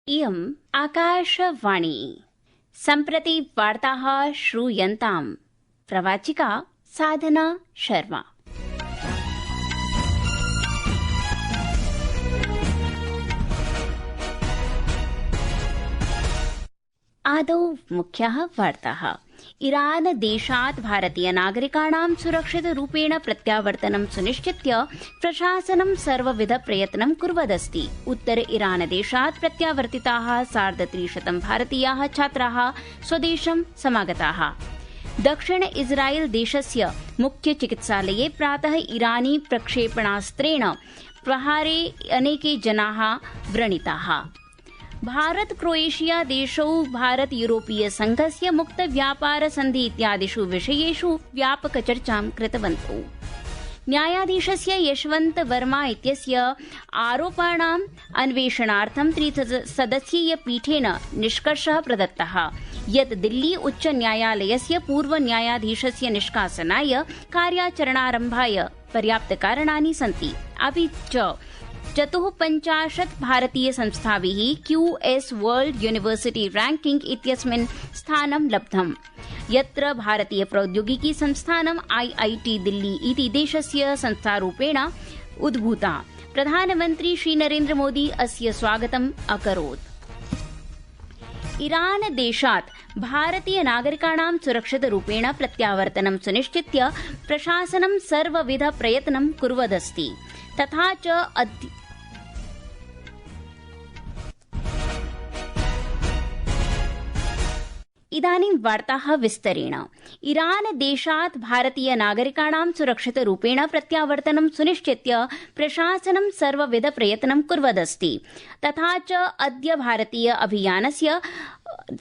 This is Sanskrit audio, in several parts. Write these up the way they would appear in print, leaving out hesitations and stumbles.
इयम् आकाशवाणी। सम्प्रति वार्ताः श्रूयन्ताम्। प्रवाचिका साधना शर्मा। आदौ मुख्याः वार्ताः। ईरान देशात् भारतीय नागरिकाणां सुरक्षितरूपेण प्रत्यावर्तनं सुनिश्चित्य प्रशासनं सर्वविध प्रयत्नं कुर्वदस्ति। उत्तर ईरान देशात् प्रत्यावर्तिताः 350 भारतीयाः छात्राः स्वदेशं समागताः। दक्षिण इस्राएल देशस्य मुख्य चिकित्सालये प्रातः ईरानी प्रक्षेपणास्त्रेण प्रहारे अनेके जनाः व्रणिताः। भारत क्रोएशिया देशौ भारत यूरोपीय संघस्य मुक्त व्यापार संधि इत्यादिषु विषयेषु व्यापक चर्चां कृतवन्तौ। न्यायाधीशस्य यशवन्त वर्मा इत्यस्य आरोपाणाम् अन्वेषणार्थं त्रिसदस्यीय पीठेन निष्कर्षः प्रदत्तः यत् दिल्ली उच्च न्यायालयस्य पूर्व न्यायाधीशस्य निष्कासनाय कार्याचरणारम्भाय पर्याप्तकारणानि सन्ति। अपि च 54 भारतीय संस्थाभिः QS वर्ल्ड यूनिवर्सिटी रैंकिंग इत्यस्मिन् स्थानं लब्धम्, यत्र भारतीय प्रौद्योगिकी संस्थानं IIT दिल्ली इति देशस्य संस्थारूपेण उद्भूता। प्रधानमन्त्री श्रीनरेन्द्र मोदी अस्य स्वागतम् अकरोत्। ईरान देशात् भारतीय नागरिकाणां सुरक्षितरूपेण प्रत्यावर्तनं सुनिश्चित्य प्रशासनं सर्वविध प्रयत्नं कुर्वदस्ति। तथा च इदानीं वार्ताः विस्तरेण। ईरान देशात् भारतीय नागरिकाणां सुरक्षितरूपेण प्रत्यावर्तनं सुनिश्चित्य प्रशासनं सर्वविध प्रयत्नं कुर्वदस्ति। तथा च अद्य भारतीय अभियानस्य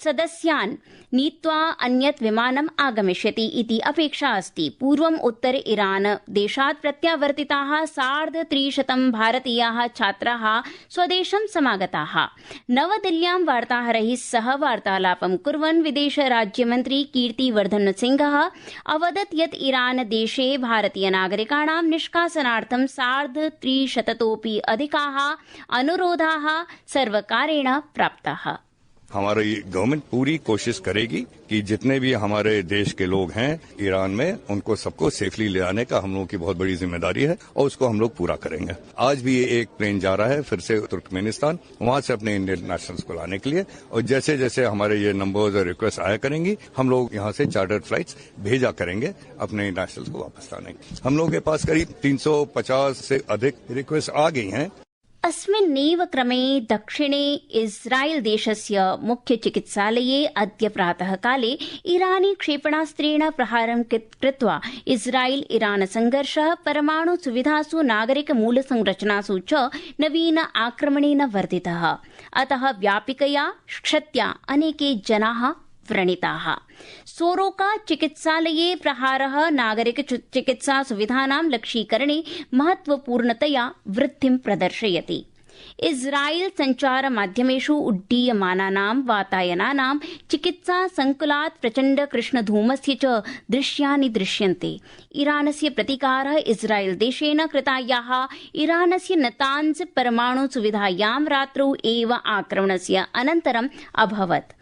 सदस्यान् नीत्वा अन्यत् विमानम् आगमिष्यति इति अपेक्षा अस्ति। पूर्वम् उत्तर ईरान देशात् प्रत्यावर्तिताः 350 भारतीयाः छात्राः स्वदेशं समागताः। नवदिल्ल्यां वार्ताहरैः सह वार्तालापं कुर्वन् विदेश राज्यमन्त्री कीर्तिवर्धन सिंहः अवदत् यत् ईरान देशे भारतीय नागरिकाणां निष्कासनार्थं 350तोऽपि अधिकाः अनुरोधाः सर्वकारेण प्राप्ताः। हमारी गवर्नमेंट पूरी कोशिश करेगी कि जितने भी हमारे देश के लोग हैं ईरान में, उनको सबको सेफली ले आने का हम लोगों की बहुत बड़ी जिम्मेदारी है और उसको हम लोग पूरा करेंगे। आज भी एक प्लेन जा रहा है फिर से तुर्कमेनिस्तान, वहां से अपने इंडियन नेशनल्स को लाने के लिए, और जैसे जैसे हमारे ये नंबर्स और रिक्वेस्ट आया करेंगी हम लोग यहाँ से चार्टर्ड फ्लाइट्स भेजा करेंगे अपने नेशनल्स को वापस लाने। हम लोगों के पास करीब 350 से अधिक रिक्वेस्ट आ गई हैं। अस्मिन्नेव क्रमे दक्षिणे इस्राएल देशस्य मुख्य चिकित्सालये अद्य प्रातः काले ईरानी क्षेपणास्त्रेण प्रहारं कृत्वा इस्राएल ईरान संघर्षः परमाणु सुविधासु नागरिक मूल संरचनासु च नवीन आक्रमणेन वर्धितः। अतः व्यापकया क्षत्या अनेके जनाः व्रणिताः। सोरोका चिकित्सालये प्रहारः नागरिक चिकित्सा सुविधानां लक्ष्यीकरणे महत्वपूर्णतया वृद्धिं प्रदर्शयति। इस्राएल संचार माध्यमेषु उड्डीयमानानां वातायनानां चिकित्सा संकुलात् प्रचण्ड कृष्णधूमस्य च दृश्यानि दृश्यन्ते। ईरानस्य प्रतीकारः इस्राएल देशेन कृतायाः ईरानस्य नतान्ज परमाणु सुविधायां रात्रौ एव आक्रमणस्य अनन्तरम् अभवत्,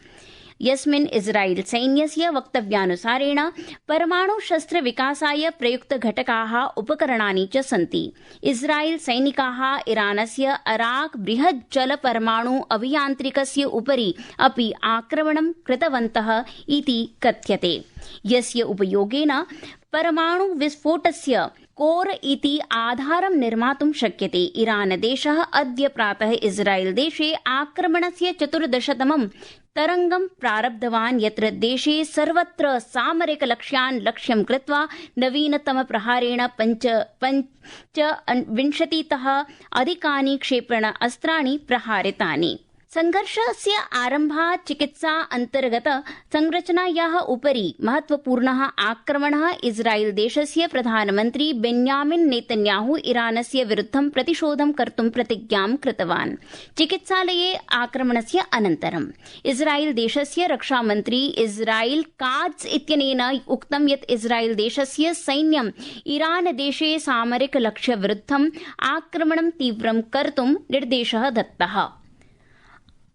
यस्मिन् इस्राएल सैन्यस्य वक्तव्यानुसारेण परमाणु शस्त्र विकासाय प्रयुक्त घटकाः उपकरणानि च सन्ति। इस्राएल सैनिकाः ईरानस्य अराक बृहत् जल परमाणु अभियान्त्रिकस्य उपरि अपि आक्रमणं कृतवन्तः इति कथ्यते, यस्य उपयोगेन परमाणु विस्फोटस्य कोर इति आधारं निर्मातुं शक्यते। ईरान देशः अद्य प्रातः इस्राएल देशे आक्रमणस्य 14तमं तरंगं प्रारब्धवान्, यत्र देशे सर्वत्र सामरिक लक्ष्यान् लक्ष्यं कृत्वा नवीनतम प्रहारेण 25तः अधिकानि क्षेपण अस्त्राणि प्रहारितानि। संघर्षस्य आरम्भात् चिकित्सा अन्तर्गत संरचनायाः उपरि महत्वपूर्णः आक्रमणः इस्राएल देशस्य प्रधानमन्त्री बेन्यामिन नेतन्याहू ईरानस्य विरुद्धं प्रतिशोधं कर्तुं प्रतिज्ञां कृतवान्। चिकित्सालये आक्रमणस्य अनन्तरं इस्राएल देशस्य रक्षामन्त्री इस्राएल काट्ज इत्यनेन उक्तं यत् इस्राएल देशस्य सैन्यं ईरान देशे सामरिक लक्ष्यविरुद्धं आक्रमणं तीव्रं कर्तुं निर्देशः दत्तः।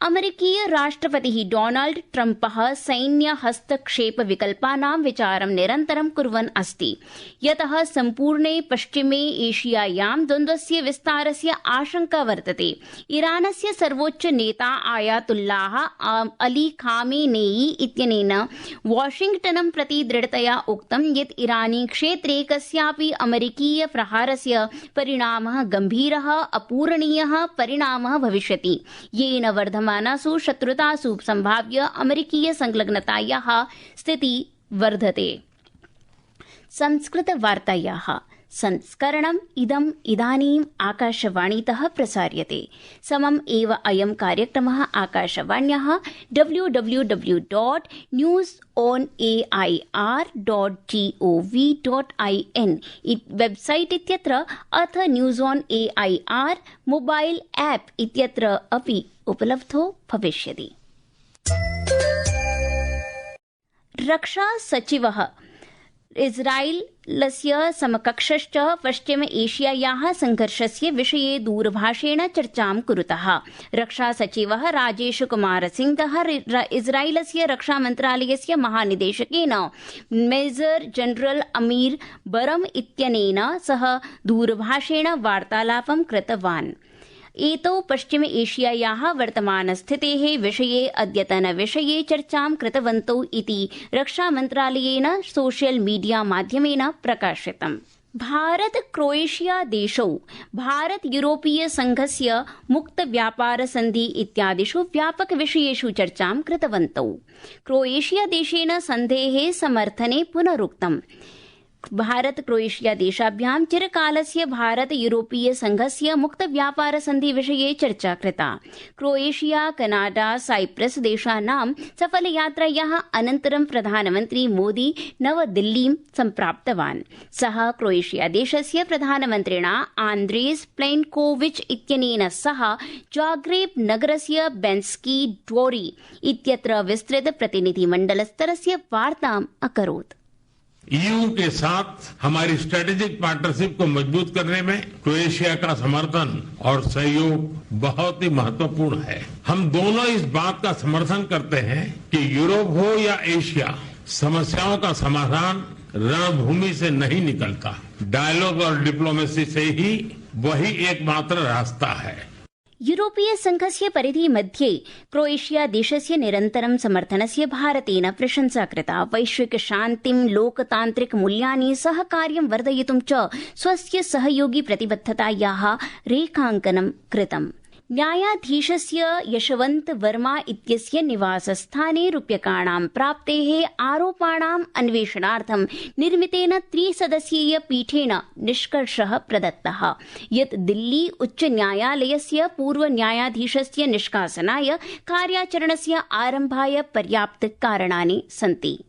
अमेरिकीय राष्ट्रपतिः डोनाल्ड ट्रम्पः सैन्य हस्तक्षेप विकल्पानां विचारं निरन्तरं कुर्वन् अस्ति, यतः सम्पूर्णे पश्चिमे एशियायां द्वन्द्वस्य विस्तारस्य आशंका वर्तते। ईरानस्य सर्वोच्च नेता आयातुल्लाह अली खामेनेई इत्यनेन वाशिंग्टनं प्रति दृढतया उक्तं यत् ईरानी क्षेत्रे कस्यापि अमेरिकीय प्रहारस्य परिणामः गम्भीरः अपूरणीयः परिणामः भविष्यति, येन वर्धमानासु शत्रुतासु सम्भाव्य अमेरिकीय संलग्नतायाः स्थितिः वर्धते। संस्कृतवार्तायाः संस्करणम् इदानीम् आकाशवाणीतः प्रसार्यते। समम् एव अयं कार्यक्रमः आकाशवाण्याः www.newsonair.gov.in वेबसाइट इत्यत्र अथ news on AIR mobile app इत्यत्र अपि उपलब्धो भविष्यति। रक्षा सचिवः इस्रायलस्य समकक्षश्च पश्चिम एशियायाः संघर्षस्य विषये दूरभाषेण चर्चां कुरुतः। रक्षा सचिवः राजेश कुमार सिंहः इस्रायलस्य रक्षा मन्त्रालयस्य महानिदेशकेन मेजर जनरल अमीर बरम इत्यनेन सह दूरभाषेण वार्तालापं कृतवान्। एतौ पश्चिम एशियायाः वर्तमानस्थितेः विषये अद्यतनविषये चर्चां कृतवन्तौ इति रक्षामन्त्रालयेन सोशल मीडिया माध्यमेन प्रकाशितम्। भारत क्रोएशिया देशौ भारत यूरोपीय संघस्य मुक्त व्यापार संधि इत्यादिषु व्यापक विषयेषु चर्चां कृतवन्तौ। क्रोएशिया देशेन सन्धेः समर्थने पुनरुक्तम्। भारत क्रोएशिया देशाभ्यां चिरकालस्य भारत यूरोपीय संघस्य मुक्त व्यापार संधि विषये चर्चा कृता। क्रोएशिया कनाडा साइप्रस देशानां सफल यात्रायाः अनन्तरं प्रधानमन्त्री मोदी नवदिल्लीं सम्प्राप्तवान्। सः क्रोएशिया देशस्य प्रधानमन्त्रिणा आन्द्रेस प्लेन्कोविच इत्यनेन सह जाग्रेब नगरस्य बेन्स्की ड्वोरी इत्यत्र विस्तृत प्रतिनिधिमण्डलस्तरस्य वार्ताम् अकरोत्। ईयू के साथ हमारी स्ट्रेटेजिक पार्टनरशिप को मजबूत करने में क्रोएशिया का समर्थन और सहयोग बहुत ही महत्वपूर्ण है। हम दोनों इस बात का समर्थन करते हैं कि यूरोप हो या एशिया, समस्याओं का समाधान रणभूमि से नहीं निकलता, डायलॉग और डिप्लोमेसी से ही वही एकमात्र रास्ता है। यूरोपीय संघस्य परिधि मध्ये क्रोएशिया देशस्य निरन्तरं समर्थनस्य भारतेन प्रशंसा कृता। वैश्विक शान्तिं, लोकतान्त्रिक मूल्यानि, सहकार्यं वर्धयितुं च स्वस्य सहयोगी प्रतिबद्धतायाः रेखाङ्कनं कृतम्। न्यायाधीशस्य यशवन्त वर्मा इत्यस्य निवासस्थाने रूप्यकाणां प्राप्तेः आरोपाणाम् अन्वेषणार्थं निर्मितेन त्रिसदस्यीय पीठेन निष्कर्षः प्रदत्तः यत् दिल्ली उच्च न्यायालयस्य पूर्व न्यायाधीशस्य निष्कासनाय कार्याचरणस्य आरम्भाय पर्याप्त कारणानि सन्ति।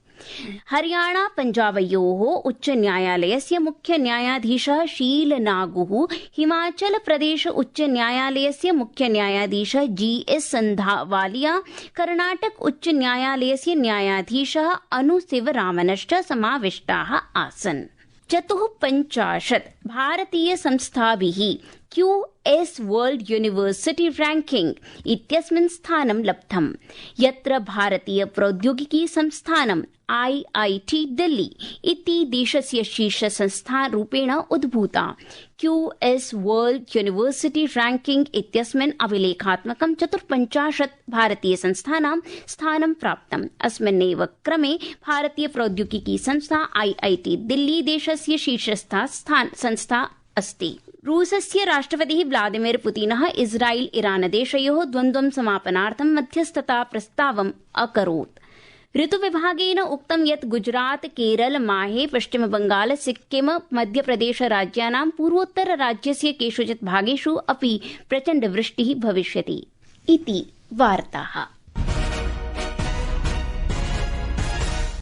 हरियाणा पंजाबयोः उच्च न्यायालयस्य मुख्य न्यायाधीशः शीलनागुः, हिमाचल प्रदेश उच्च न्यायालयस्य मुख्य न्यायाधीशः GS संधावालिया, कर्णाटक उच्च न्यायालयस्य न्यायाधीशः अनुशिवरामनश्च समाविष्टाः आसन्। 54 भारतीय संस्थाभिः QS वर्ल्ड यूनिवर्सिटी रैंकिंग इत्यस्मिन् स्थानं लब्धम्, यत्र भारतीय प्रौद्योगिकी संस्थानं IIT दिल्ली इति देशस्य शीर्ष संस्थारूपेण उद्भूता। QS वर्ल्ड यूनिवर्सिटी रैंकिंग इत्यस्मिन् अभिलेखात्मकं 54 भारतीय संस्थानां स्थानं प्राप्तम्। अस्मिन्नेव क्रमे भारतीय प्रौद्योगिकी संस्था IIT दिल्ली देशस्य शीर्षस्था संस्था अस्ति। रूसस्य राष्ट्रपतिः व्लादिमीर पुतिनः इस्राइल ईरान देशयोः द्वन्द्वं समापनार्थं मध्यस्थता प्रस्तावम् अकरोत्। ऋतुविभागेन उक्तं यत् गुजरात, केरल, माहे, पश्चिम बंगाल, सिक्किम, मध्यप्रदेश राज्यानां पूर्वोत्तर राज्यस्य केषुचित् भागेषु अपि प्रचण्ड वृष्टिः भविष्यति इति वार्ताः।